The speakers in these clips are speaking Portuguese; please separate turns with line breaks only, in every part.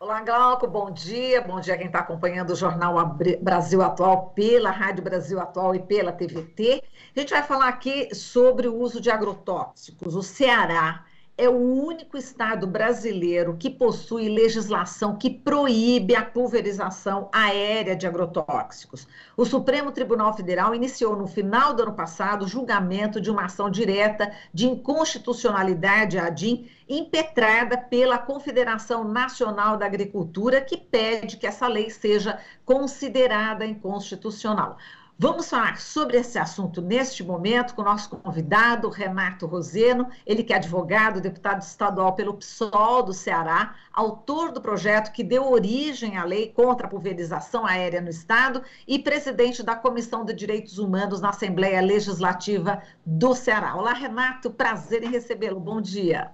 Olá, Glauco, bom dia. Bom dia a quem está acompanhando o Jornal Brasil Atual pela Rádio Brasil Atual e pela TVT. A gente vai falar aqui sobre o uso de agrotóxicos. O Ceará é o único estado brasileiro que possui legislação que proíbe a pulverização aérea de agrotóxicos. O Supremo Tribunal Federal iniciou no final do ano passado o julgamento de uma ação direta de inconstitucionalidade, a ADIM, impetrada pela Confederação Nacional da Agricultura, que pede que essa lei seja considerada inconstitucional. Vamos falar sobre esse assunto neste momento com o nosso convidado, Renato Roseno, ele que é advogado, deputado estadual pelo PSOL do Ceará, autor do projeto que deu origem à lei contra a pulverização aérea no estado e presidente da Comissão de Direitos Humanos na Assembleia Legislativa do Ceará. Olá, Renato, prazer em recebê-lo. Bom dia.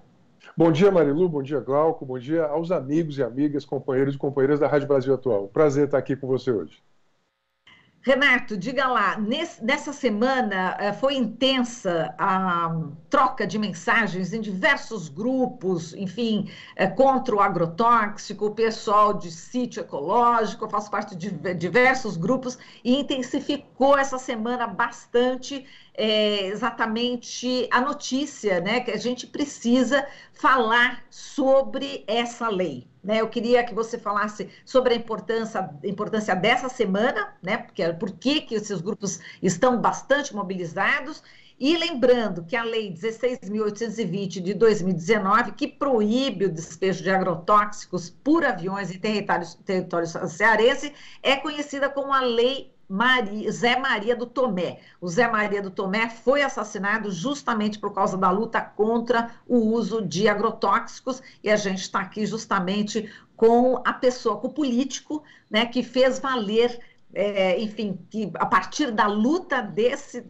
Bom dia, Marilu, bom dia, Glauco, bom dia aos amigos e amigas, companheiros e companheiras da Rádio Brasil Atual. Prazer estar aqui com você hoje.
Renato, diga lá, nessa semana foi intensa a troca de mensagens em diversos grupos, enfim, contra o agrotóxico, o pessoal de sítio ecológico, eu faço parte de diversos grupos, e intensificou essa semana bastante exatamente a notícia, né, que a gente precisa falar sobre essa lei. Eu queria que você falasse sobre a importância dessa semana, né? Por que esses grupos estão bastante mobilizados, e lembrando que a Lei 16.820 de 2019, que proíbe o despejo de agrotóxicos por aviões em território cearense, é conhecida como a Lei Zé Maria do Tomé. O Zé Maria do Tomé foi assassinado justamente por causa da luta contra o uso de agrotóxicos, e a gente está aqui justamente com a pessoa, com o político, né, que fez valer, enfim, que a partir da luta desse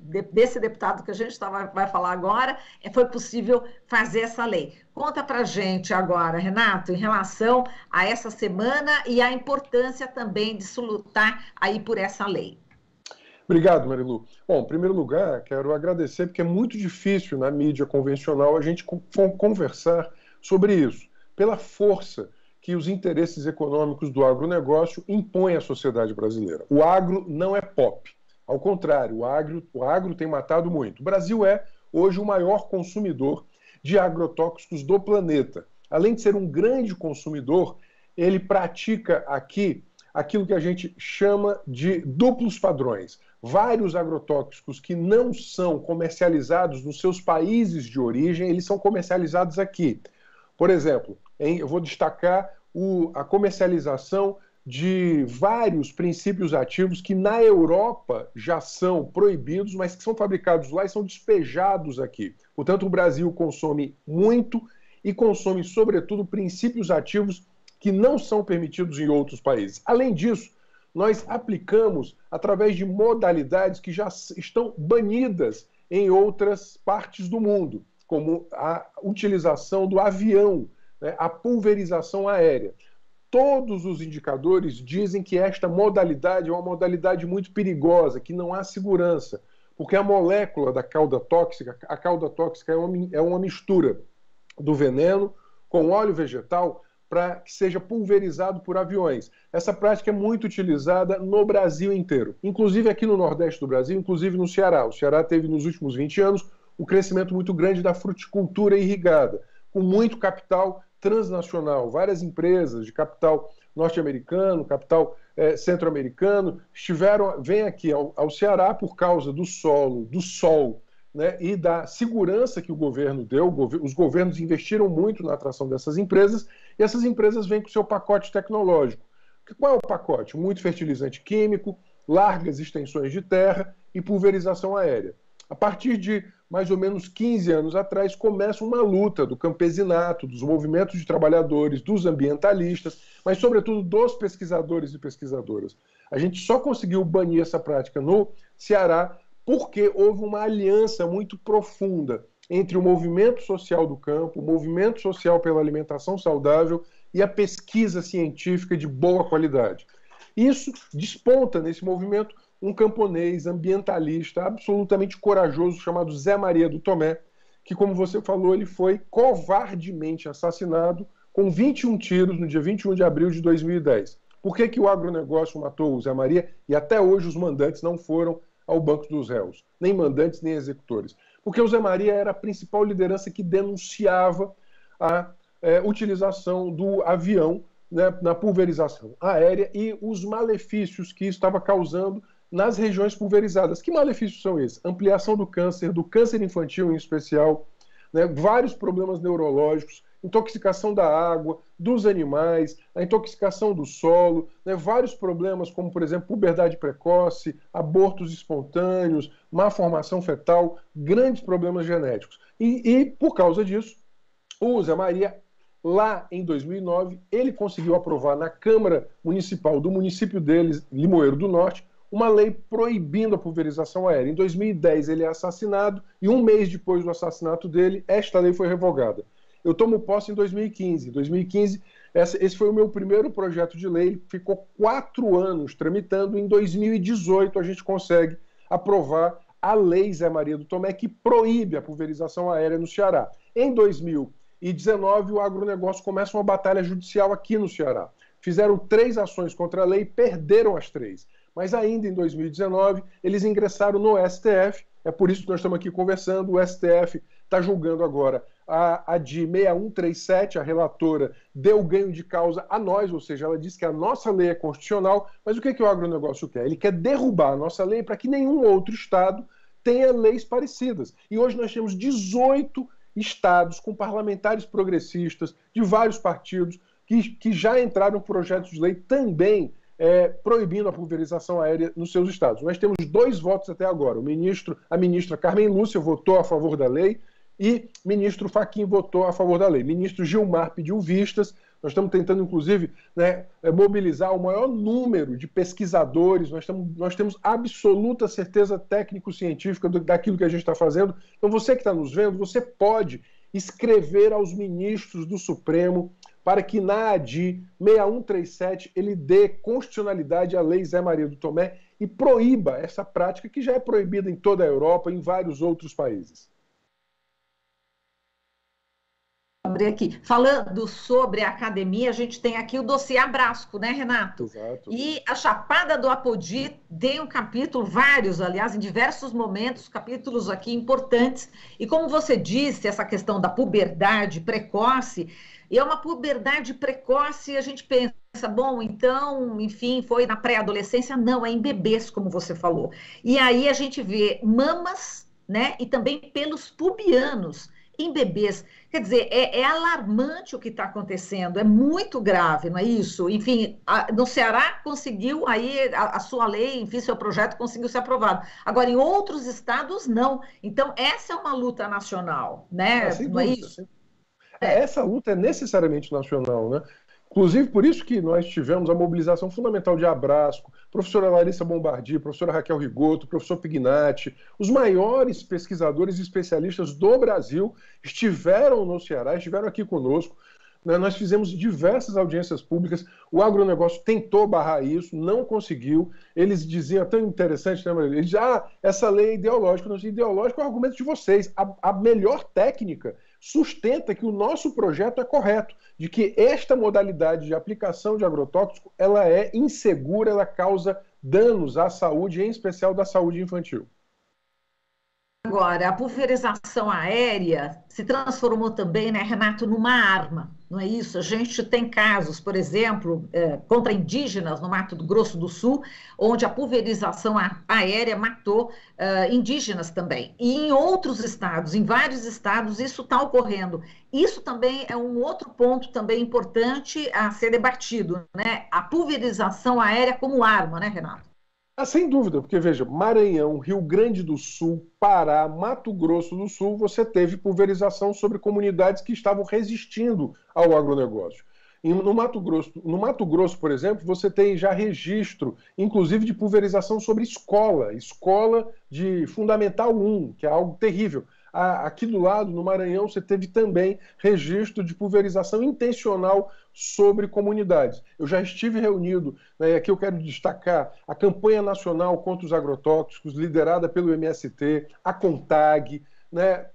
deputado que a gente vai falar agora, foi possível fazer essa lei. Conta pra gente agora, Renato, em relação a essa semana e a importância também de se lutar aí por essa lei.
Obrigado, Marilu. Bom, em primeiro lugar, quero agradecer, porque é muito difícil na mídia convencional a gente conversar sobre isso, pela força que os interesses econômicos do agronegócio impõem à sociedade brasileira. O agro não é pop. Ao contrário, o agro tem matado muito. O Brasil é, hoje, o maior consumidor de agrotóxicos do planeta. Além de ser um grande consumidor, ele pratica aqui aquilo que a gente chama de duplos padrões. Vários agrotóxicos que não são comercializados nos seus países de origem, eles são comercializados aqui. Por exemplo, eu vou destacar a comercialização de vários princípios ativos que na Europa já são proibidos, mas que são fabricados lá e são despejados aqui. Portanto, o Brasil consome muito e consome, sobretudo, princípios ativos que não são permitidos em outros países. Além disso, nós aplicamos através de modalidades que já estão banidas em outras partes do mundo, como a utilização do avião, né, a pulverização aérea. Todos os indicadores dizem que esta modalidade é uma modalidade muito perigosa, que não há segurança, porque a molécula da cauda tóxica, a cauda tóxica é uma mistura do veneno com óleo vegetal para que seja pulverizado por aviões. Essa prática é muito utilizada no Brasil inteiro, inclusive aqui no Nordeste do Brasil, inclusive no Ceará. O Ceará teve nos últimos 20 anos um crescimento muito grande da fruticultura irrigada, com muito capital transnacional. Várias empresas de capital norte-americano, capital centro-americano, vêm aqui ao Ceará por causa do solo, do sol, né, e da segurança que o governo deu. Os governos investiram muito na atração dessas empresas, e essas empresas vêm com o seu pacote tecnológico. Qual é o pacote? Muito fertilizante químico, largas extensões de terra e pulverização aérea. A partir de mais ou menos 15 anos atrás, começa uma luta do campesinato, dos movimentos de trabalhadores, dos ambientalistas, mas sobretudo dos pesquisadores e pesquisadoras. A gente só conseguiu banir essa prática no Ceará porque houve uma aliança muito profunda entre o movimento social do campo, o movimento social pela alimentação saudável e a pesquisa científica de boa qualidade. Isso desponta nesse movimento um camponês ambientalista absolutamente corajoso chamado Zé Maria do Tomé, que, como você falou, ele foi covardemente assassinado com 21 tiros no dia 21 de abril de 2010. Por que o agronegócio matou o Zé Maria e até hoje os mandantes não foram ao banco dos réus? Nem mandantes, nem executores. Porque o Zé Maria era a principal liderança que denunciava a utilização do avião, né, na pulverização aérea e os malefícios que isso estava causando nas regiões pulverizadas. Que malefícios são esses? Ampliação do câncer infantil em especial, né, vários problemas neurológicos, intoxicação da água, dos animais, a intoxicação do solo, né, vários problemas como, por exemplo, puberdade precoce, abortos espontâneos, má formação fetal, grandes problemas genéticos. E por causa disso, o Zé Maria, lá em 2009, ele conseguiu aprovar na Câmara Municipal do município dele, Limoeiro do Norte, uma lei proibindo a pulverização aérea. Em 2010 ele é assassinado e um mês depois do assassinato dele, esta lei foi revogada. Eu tomo posse em 2015. Em 2015, esse foi o meu primeiro projeto de lei, ele ficou 4 anos tramitando. Em 2018 a gente consegue aprovar a Lei Zé Maria do Tomé, que proíbe a pulverização aérea no Ceará. Em 2019, o agronegócio começa uma batalha judicial aqui no Ceará. Fizeram 3 ações contra a lei e perderam as 3. Mas ainda em 2019, eles ingressaram no STF, é por isso que nós estamos aqui conversando. O STF está julgando agora a de 6137, a relatora deu ganho de causa a nós, ou seja, ela disse que a nossa lei é constitucional, mas o que o agronegócio quer? Ele quer derrubar a nossa lei para que nenhum outro estado tenha leis parecidas. E hoje nós temos 18 estados com parlamentares progressistas de vários partidos que já entraram com projetos de lei também proibindo a pulverização aérea nos seus estados. Nós temos 2 votos até agora. A ministra Carmen Lúcia votou a favor da lei e o ministro Fachin votou a favor da lei. O ministro Gilmar pediu vistas. Nós estamos tentando, inclusive, né, mobilizar o maior número de pesquisadores. Nós temos absoluta certeza técnico-científica daquilo que a gente está fazendo. Então, você que está nos vendo, você pode escrever aos ministros do Supremo para que na ADI 6137 ele dê constitucionalidade à Lei Zé Maria do Tomé e proíba essa prática que já é proibida em toda a Europa e em vários outros países.
Aqui. Falando sobre a academia, a gente tem aqui o dossiê Abrasco, né, Renato?
Exato.
E a Chapada do Apodi tem um capítulo, vários, aliás, em diversos momentos, capítulos aqui importantes. E como você disse, essa questão da puberdade precoce, e é uma puberdade precoce, a gente pensa, bom, então, enfim, foi na pré-adolescência. Não, é em bebês, como você falou. E aí a gente vê mamas, né, e também pelos pubianos em bebês. Quer dizer, é alarmante o que está acontecendo, é muito grave, não é isso? Enfim, no Ceará conseguiu aí a sua lei, enfim, seu projeto conseguiu ser aprovado. Agora, em outros estados, não. Então, essa é uma luta nacional, né?
Sem
não
dúvida,
é isso?
Essa luta é necessariamente nacional, né? Inclusive, por isso que nós tivemos a mobilização fundamental de Abrasco, professora Larissa Bombardi, professora Raquel Rigoto, professor Pignatti, os maiores pesquisadores e especialistas do Brasil estiveram no Ceará, estiveram aqui conosco. Nós fizemos diversas audiências públicas, o agronegócio tentou barrar isso, não conseguiu. Eles diziam, tão interessante, né, Marília? Eles diziam, essa lei é ideológica. Não, ideológico é o argumento de vocês. A melhor técnica sustenta que o nosso projeto é correto, de que esta modalidade de aplicação de agrotóxico, ela é insegura, ela causa danos à saúde, em especial da saúde infantil.
Agora, a pulverização aérea se transformou também, né, Renato, numa arma, não é isso? A gente tem casos, por exemplo, contra indígenas no Mato Grosso do Sul, onde a pulverização aérea matou indígenas também. E em outros estados, em vários estados, isso está ocorrendo. Isso também é um outro ponto também importante a ser debatido, né? A pulverização aérea como arma, né, Renato?
Sem dúvida, porque veja, Maranhão, Rio Grande do Sul, Pará, Mato Grosso do Sul, você teve pulverização sobre comunidades que estavam resistindo ao agronegócio. No Mato Grosso, por exemplo, você tem já registro, inclusive, de pulverização sobre escola de Fundamental 1, que é algo terrível. Aqui do lado, no Maranhão, você teve também registro de pulverização intencional sobre comunidades. Eu já estive reunido, né, aqui eu quero destacar a campanha nacional contra os agrotóxicos, liderada pelo MST, a CONTAG, né,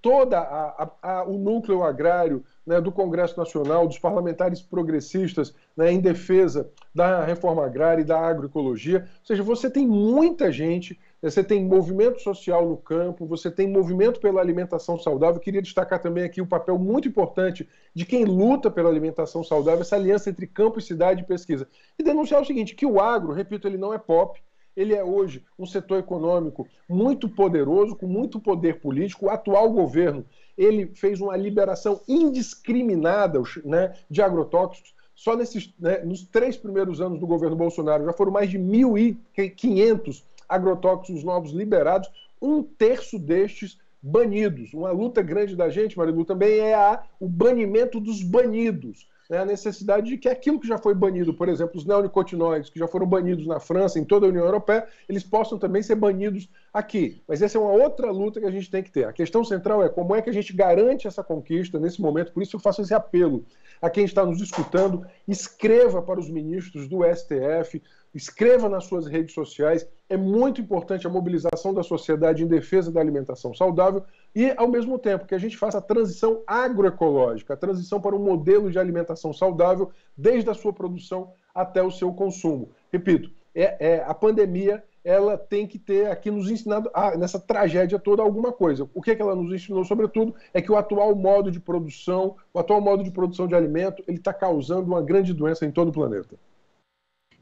o núcleo agrário, né, do Congresso Nacional, dos parlamentares progressistas, né, em defesa da reforma agrária e da agroecologia. Ou seja, você tem muita gente, né, você tem movimento social no campo, você tem movimento pela alimentação saudável. Eu queria destacar também aqui o papel muito importante de quem luta pela alimentação saudável, essa aliança entre campo e cidade e pesquisa. E denunciar o seguinte, que o agro, repito, ele não é pop, ele é hoje um setor econômico muito poderoso, com muito poder político. O atual governo, ele fez uma liberação indiscriminada, né, de agrotóxicos. Só nos 3 primeiros anos do governo Bolsonaro já foram mais de 1.500 agrotóxicos novos liberados, 1/3 destes banidos. Uma luta grande da gente, Marilu, também é o banimento dos banidos. A necessidade de que aquilo que já foi banido, por exemplo, os neonicotinoides, que já foram banidos na França, em toda a União Europeia, eles possam também ser banidos aqui. Mas essa é uma outra luta que a gente tem que ter. A questão central é como é que a gente garante essa conquista nesse momento. Por isso eu faço esse apelo a quem está nos escutando: escreva para os ministros do STF, escreva nas suas redes sociais. É muito importante a mobilização da sociedade em defesa da alimentação saudável e, ao mesmo tempo, que a gente faça a transição agroecológica, a transição para um modelo de alimentação saudável, desde a sua produção até o seu consumo. Repito, a pandemia, ela tem que ter aqui nos ensinado, nessa tragédia toda, alguma coisa. O que ela nos ensinou, sobretudo, é que o atual modo de produção de alimento, ele está causando uma grande doença em todo o planeta.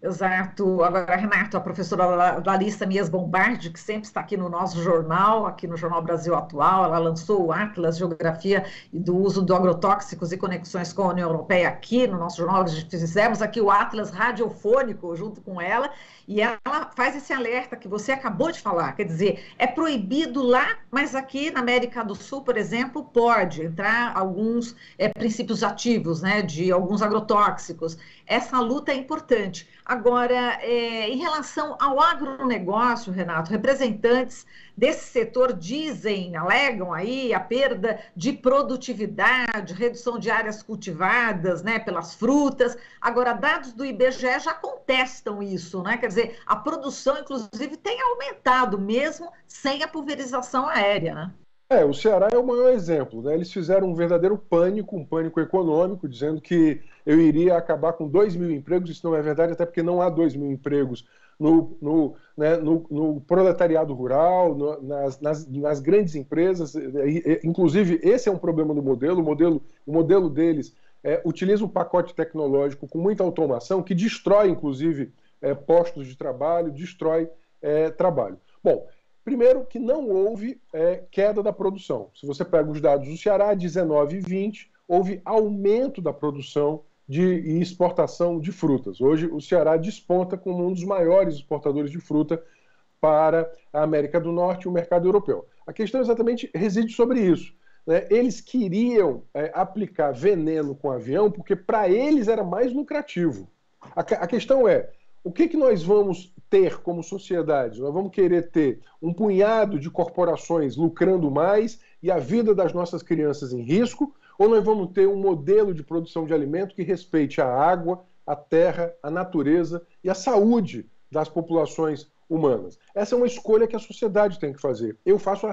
Exato. Agora, Renato, a professora Larissa Mias Bombardi, que sempre está aqui no nosso jornal, aqui no Jornal Brasil Atual, ela lançou o Atlas Geografia e do Uso de Agrotóxicos e Conexões com a União Europeia aqui no nosso jornal. Nós fizemos aqui o Atlas radiofônico junto com ela, e ela faz esse alerta que você acabou de falar, quer dizer, é proibido lá, mas aqui na América do Sul, por exemplo, pode entrar alguns princípios ativos, né, de alguns agrotóxicos. Essa luta é importante. Agora, em relação ao agronegócio, Renato, representantes desse setor alegam aí a perda de produtividade, redução de áreas cultivadas, né, pelas frutas. Agora, dados do IBGE já contestam isso, né? Quer dizer, a produção, inclusive, tem aumentado, mesmo sem a pulverização aérea, né?
O Ceará é o maior exemplo, né? Eles fizeram um verdadeiro pânico, um pânico econômico, dizendo que eu iria acabar com 2.000 empregos. Isso não é verdade, até porque não há 2.000 empregos no proletariado rural, nas grandes empresas. Inclusive, esse é um problema do modelo. O modelo deles utiliza um pacote tecnológico com muita automação que destrói, inclusive, postos de trabalho, destrói trabalho. Bom, primeiro, que não houve queda da produção. Se você pega os dados do Ceará, 19 e 20, houve aumento da produção e exportação de frutas. Hoje, o Ceará desponta como um dos maiores exportadores de fruta para a América do Norte e o mercado europeu. A questão exatamente reside sobre isso, né? Eles queriam aplicar veneno com avião porque para eles era mais lucrativo. A questão é, o que nós vamos ter como sociedade? Nós vamos querer ter um punhado de corporações lucrando mais e a vida das nossas crianças em risco? Ou nós vamos ter um modelo de produção de alimento que respeite a água, a terra, a natureza e a saúde das populações humanas? Essa é uma escolha que a sociedade tem que fazer. Eu faço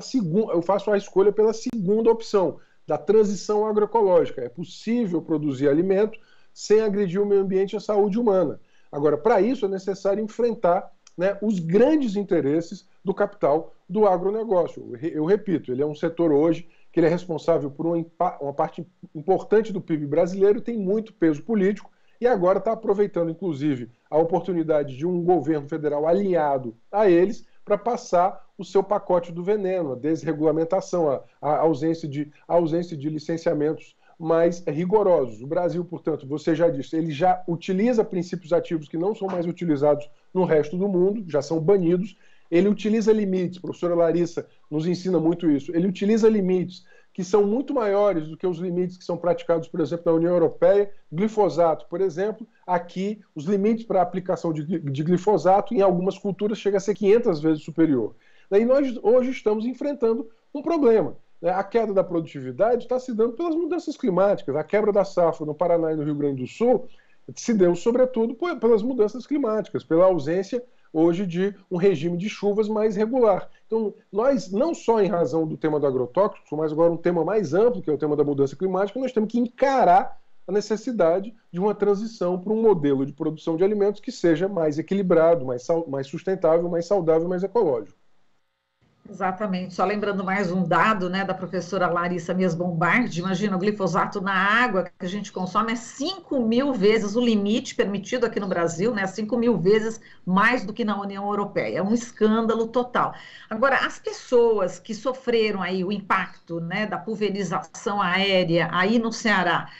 a escolha pela segunda opção, da transição agroecológica. É possível produzir alimento sem agredir o meio ambiente e a saúde humana. Agora, para isso é necessário enfrentar, né, os grandes interesses do capital do agronegócio. Eu repito, ele é um setor hoje que ele é responsável por uma parte importante do PIB brasileiro, tem muito peso político e agora está aproveitando, inclusive, a oportunidade de um governo federal alinhado a eles para passar o seu pacote do veneno, a desregulamentação, a ausência de licenciamentos mais rigorosos. O Brasil, portanto, você já disse, ele já utiliza princípios ativos que não são mais utilizados no resto do mundo, já são banidos. Ele utiliza limites, a professora Larissa nos ensina muito isso, ele utiliza limites que são muito maiores do que os limites que são praticados, por exemplo, na União Europeia. Glifosato, por exemplo, aqui os limites para a aplicação de glifosato em algumas culturas chega a ser 500 vezes superior. E nós hoje estamos enfrentando um problema. A queda da produtividade está se dando pelas mudanças climáticas. A quebra da safra no Paraná e no Rio Grande do Sul se deu, sobretudo, pelas mudanças climáticas, pela ausência hoje de um regime de chuvas mais regular. Então, nós, não só em razão do tema do agrotóxico, mas agora um tema mais amplo, que é o tema da mudança climática, nós temos que encarar a necessidade de uma transição para um modelo de produção de alimentos que seja mais equilibrado, mais sustentável, mais saudável, mais ecológico.
Exatamente. Só lembrando mais um dado, né, da professora Larissa Mies Bombardi, imagina, o glifosato na água que a gente consome é 5.000 vezes o limite permitido aqui no Brasil, né, 5.000 vezes mais do que na União Europeia. É um escândalo total. Agora, as pessoas que sofreram aí o impacto, né, da pulverização aérea aí no Ceará,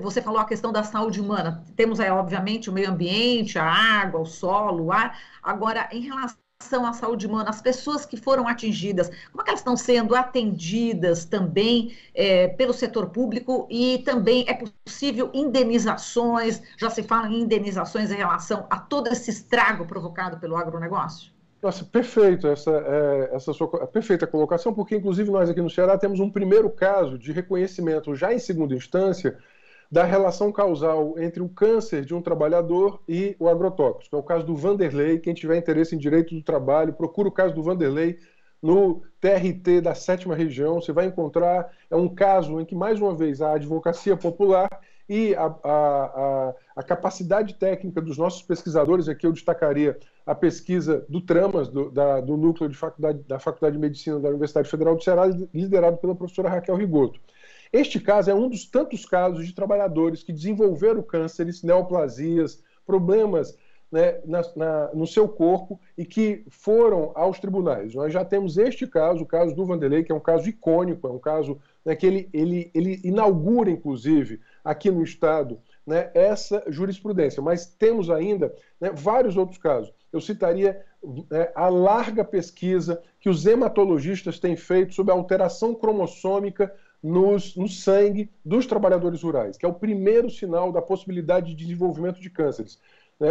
você falou a questão da saúde humana, temos aí, obviamente, o meio ambiente, a água, o solo, o ar. Agora, em relação à saúde humana, as pessoas que foram atingidas, como é que elas estão sendo atendidas também pelo setor público e também é possível indenizações, já se fala em indenizações em relação a todo esse estrago provocado pelo agronegócio?
Nossa, perfeito, essa sua perfeita colocação, porque inclusive nós aqui no Ceará temos um primeiro caso de reconhecimento já em segunda instância da relação causal entre o câncer de um trabalhador e o agrotóxico. É o caso do Vanderlei. Quem tiver interesse em direito do trabalho, procura o caso do Vanderlei no TRT da 7ª Região. Você vai encontrar, é um caso em que, mais uma vez, a advocacia popular e a capacidade técnica dos nossos pesquisadores, aqui eu destacaria a pesquisa do Tramas, do núcleo da Faculdade de Medicina da Universidade Federal do Ceará, liderado pela professora Raquel Rigoto. Este caso é um dos tantos casos de trabalhadores que desenvolveram cânceres, neoplasias, problemas, né, no seu corpo e que foram aos tribunais. Nós já temos este caso, o caso do Vanderlei, que é um caso icônico, é um caso, né, que ele inaugura, inclusive, aqui no Estado, né, essa jurisprudência. Mas temos ainda, né, vários outros casos. Eu citaria a larga pesquisa que os hematologistas têm feito sobre a alteração cromossômica no sangue dos trabalhadores rurais, que é o primeiro sinal da possibilidade de desenvolvimento de cânceres.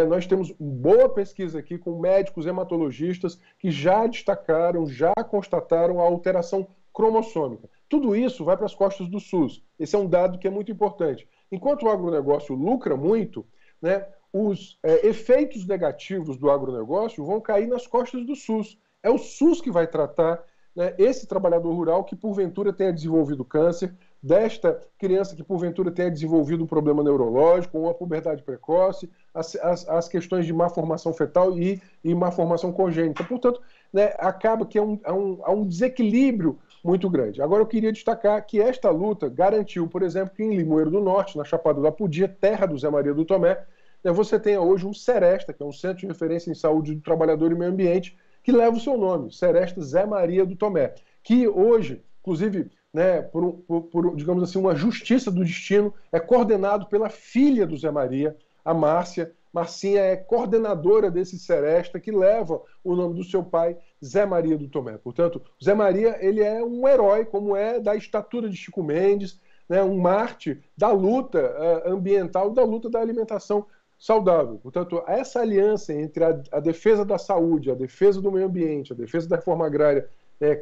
Nós temos boa pesquisa aqui com médicos hematologistas que já destacaram, já constataram a alteração cromossômica. Tudo isso vai para as costas do SUS. Esse é um dado que é muito importante. Enquanto o agronegócio lucra muito, né, os efeitos negativos do agronegócio vão cair nas costas do SUS. É o SUS que vai tratar, né, esse trabalhador rural que porventura tenha desenvolvido câncer, desta criança que porventura tenha desenvolvido um problema neurológico, ou uma puberdade precoce, as questões de má formação fetal e má formação congênita. Portanto, né, acaba que há um desequilíbrio muito grande. Agora eu queria destacar que esta luta garantiu, por exemplo, que em Limoeiro do Norte, na Chapada da Pudia, terra do Zé Maria do Tomé, né, você tenha hoje um Seresta, que é um Centro de Referência em Saúde do Trabalhador e Meio Ambiente, que leva o seu nome, Seresta Zé Maria do Tomé, que hoje, inclusive, né, por, digamos assim, uma justiça do destino, é coordenado pela filha do Zé Maria, a Márcia. Marcinha é coordenadora desse Seresta, que leva o nome do seu pai, Zé Maria do Tomé. Portanto, Zé Maria, ele é um herói, como é da estatura de Chico Mendes, né, um mártir da luta ambiental, da luta da alimentação saudável. Portanto, essa aliança entre a defesa da saúde, a defesa do meio ambiente, a defesa da reforma agrária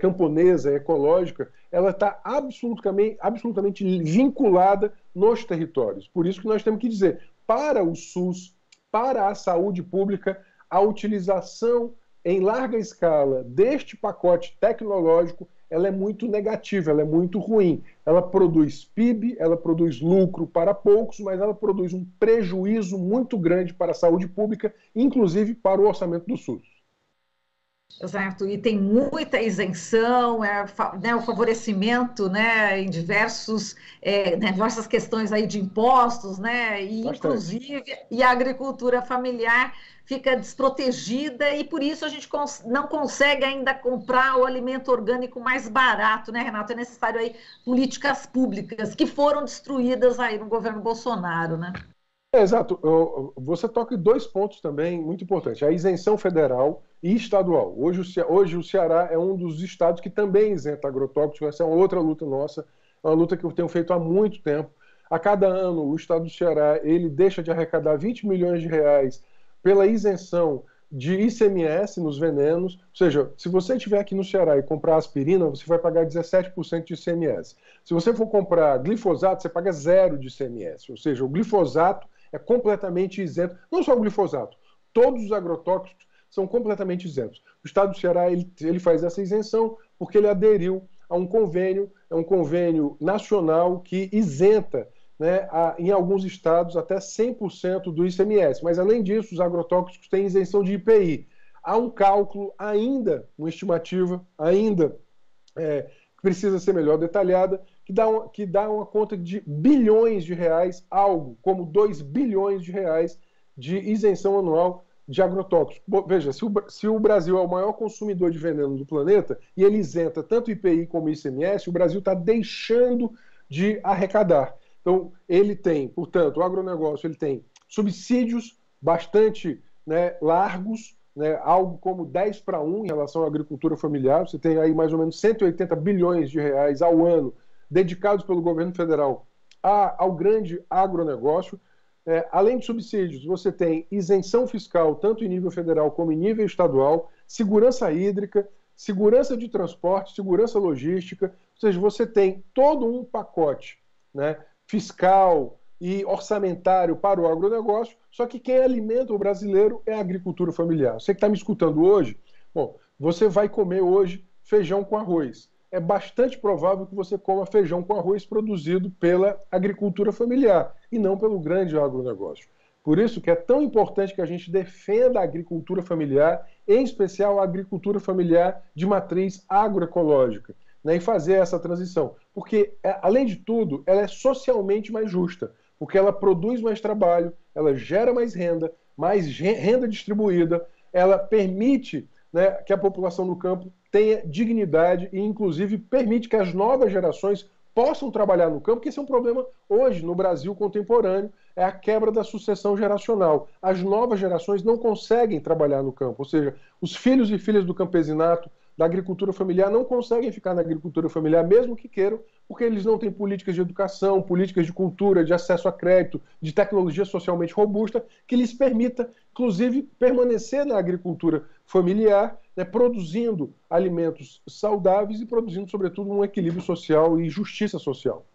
camponesa, ecológica, ela está absolutamente vinculada nos territórios. Por isso que nós temos que dizer, para o SUS, para a saúde pública, a utilização em larga escala deste pacote tecnológico, ela é muito negativa, ela é muito ruim. Ela produz PIB, ela produz lucro para poucos, mas ela produz um prejuízo muito grande para a saúde pública, inclusive para o orçamento do SUS.
Exato, e tem muita isenção, né, o favorecimento, né, em diversas questões aí de impostos, né, e inclusive e a agricultura familiar fica desprotegida e por isso a gente não consegue ainda comprar o alimento orgânico mais barato, né, Renato? É necessário aí políticas públicas que foram destruídas aí no governo Bolsonaro, né?
Exato. Você toca em dois pontos também muito importantes. A isenção federal e estadual. Hoje o Ceará é um dos estados que também isenta agrotóxicos. Essa é uma outra luta nossa, uma luta que eu tenho feito há muito tempo. A cada ano, o estado do Ceará ele deixa de arrecadar 20 milhões de reais pela isenção de ICMS nos venenos. Ou seja, se você estiver aqui no Ceará e comprar aspirina, você vai pagar 17% de ICMS. Se você for comprar glifosato, você paga 0% de ICMS. Ou seja, o glifosato é completamente isento. Não só o glifosato, todos os agrotóxicos são completamente isentos. O Estado do Ceará ele faz essa isenção porque ele aderiu a um convênio, é um convênio nacional que isenta, né, em alguns estados até 100% do ICMS. Mas, além disso, os agrotóxicos têm isenção de IPI. Há um cálculo ainda, uma estimativa ainda que precisa ser melhor detalhada, que dá uma conta de bilhões de reais, algo como 2 bilhões de reais de isenção anual de agrotóxicos. Veja, se o Brasil é o maior consumidor de veneno do planeta e ele isenta tanto IPI como ICMS, o Brasil está deixando de arrecadar. Então, ele tem, portanto, o agronegócio ele tem subsídios bastante, né, largos, né, algo como 10-1 em relação à agricultura familiar. Você tem aí mais ou menos 180 bilhões de reais ao ano dedicados pelo governo federal ao grande agronegócio. Além de subsídios, você tem isenção fiscal, tanto em nível federal como em nível estadual, segurança hídrica, segurança de transporte, segurança logística, ou seja, você tem todo um pacote, né, fiscal e orçamentário para o agronegócio, só que quem alimenta o brasileiro é a agricultura familiar. Você que está me escutando hoje, bom, você vai comer hoje feijão com arroz. É bastante provável que você coma feijão com arroz produzido pela agricultura familiar e não pelo grande agronegócio. Por isso que é tão importante que a gente defenda a agricultura familiar, em especial a agricultura familiar de matriz agroecológica, né, e fazer essa transição. Porque, além de tudo, ela é socialmente mais justa, porque ela produz mais trabalho, ela gera mais renda distribuída, ela permite, né, que a população no campo tenha dignidade e, inclusive, permite que as novas gerações possam trabalhar no campo, porque esse é um problema hoje no Brasil contemporâneo, é a quebra da sucessão geracional. As novas gerações não conseguem trabalhar no campo, ou seja, os filhos e filhas do campesinato, da agricultura familiar, não conseguem ficar na agricultura familiar, mesmo que queiram, porque eles não têm políticas de educação, políticas de cultura, de acesso a crédito, de tecnologia socialmente robusta, que lhes permita, inclusive, permanecer na agricultura familiar, né, produzindo alimentos saudáveis e produzindo, sobretudo, um equilíbrio social e justiça social.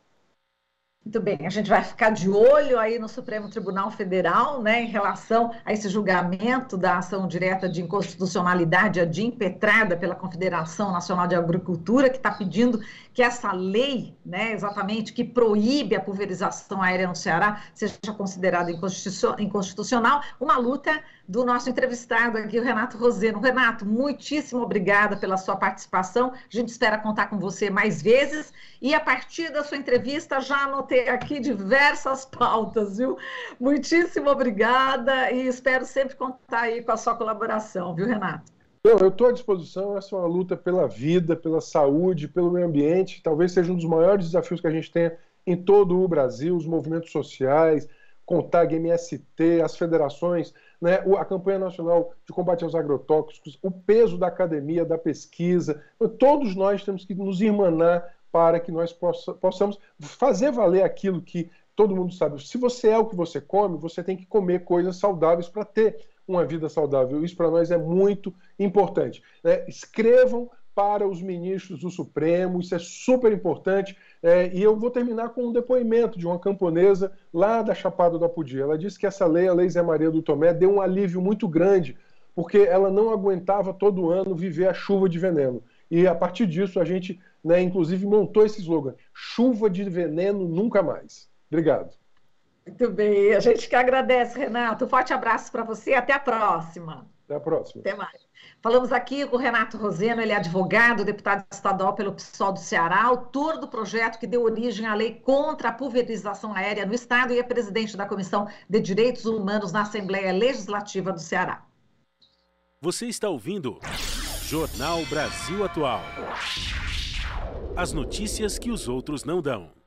Muito bem, a gente vai ficar de olho aí no Supremo Tribunal Federal, né, em relação a esse julgamento da ação direta de inconstitucionalidade, a de impetrada pela Confederação Nacional de Agricultura, que está pedindo que essa lei, né, exatamente, que proíbe a pulverização aérea no Ceará, seja considerada inconstitucional. Uma luta do nosso entrevistado aqui, o Renato Roseno. Renato, muitíssimo obrigada pela sua participação. A gente espera contar com você mais vezes. E a partir da sua entrevista, já anotei aqui diversas pautas, viu? Muitíssimo obrigada e espero sempre contar aí com a sua colaboração, viu, Renato?
Eu estou à disposição. Essa é uma luta pela vida, pela saúde, pelo meio ambiente. Talvez seja um dos maiores desafios que a gente tenha em todo o Brasil, os movimentos sociais, CONTAG, MST, as federações, né, a campanha nacional de combate aos agrotóxicos, o peso da academia, da pesquisa. Todos nós temos que nos irmanar para que nós possamos fazer valer aquilo que todo mundo sabe. Se você é o que você come, você tem que comer coisas saudáveis para ter uma vida saudável. Isso para nós é muito importante, né? Escrevam para os ministros do Supremo, isso é super importante. E eu vou terminar com um depoimento de uma camponesa lá da Chapada do Apodi. Ela disse que essa lei, a Lei Zé Maria do Tomé, deu um alívio muito grande, porque ela não aguentava todo ano viver a chuva de veneno. E a partir disso a gente, né, inclusive montou esse slogan: chuva de veneno nunca mais. Obrigado.
Muito bem, a gente que agradece, Renato. Um forte abraço para você e até a próxima.
Até a próxima.
Até mais. Falamos aqui com o Renato Roseno, ele é advogado, deputado estadual pelo PSOL do Ceará, autor do projeto que deu origem à lei contra a pulverização aérea no estado e é presidente da Comissão de Direitos Humanos na Assembleia Legislativa do Ceará.
Você está ouvindo Jornal Brasil Atual. As notícias que os outros não dão.